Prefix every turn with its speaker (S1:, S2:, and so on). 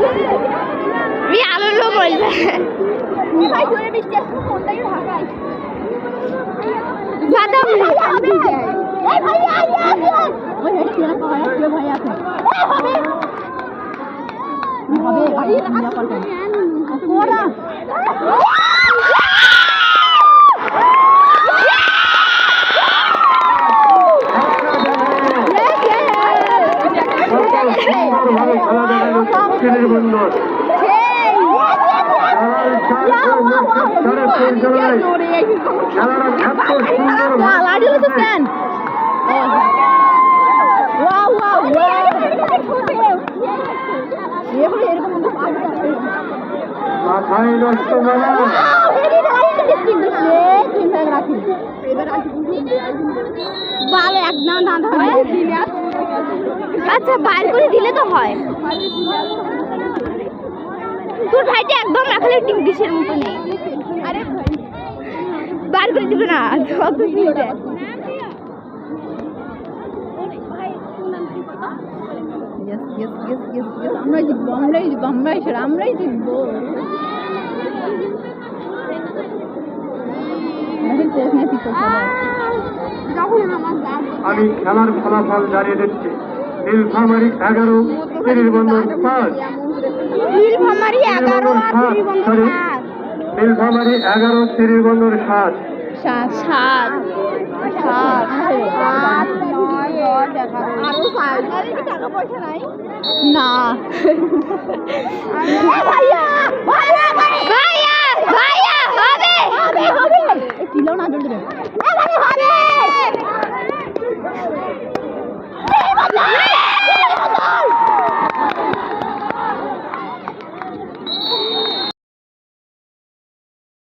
S1: আমি আলোলো বলবে
S2: ভাই জোরে বৃষ্টি আসছে ফোনটাই ভাগাই
S1: বাদাম
S2: এই ভাই আয় ওই হেড কিনা পাওয়া আছে ভাই আছে হবে ভাই না করতে ওরা
S1: আচ্ছা বার করে দিলে তো হয় তোর ভাইটা একদম রাখলে টিম ডিশের মতো নেই আরে বার করে দিবে না অত দিবে
S2: আমরাই জিতবো
S3: আমি খেলার ফলাফল জানিয়ে দিচ্ছি। নীলফামারী 11, শ্রীবন্দর 5।
S1: নীলফামারী 11 আর শ্রীবন্দর 5।
S3: নীলফামারী 11, শ্রীবন্দর 7।
S1: 7 না ভাইয়া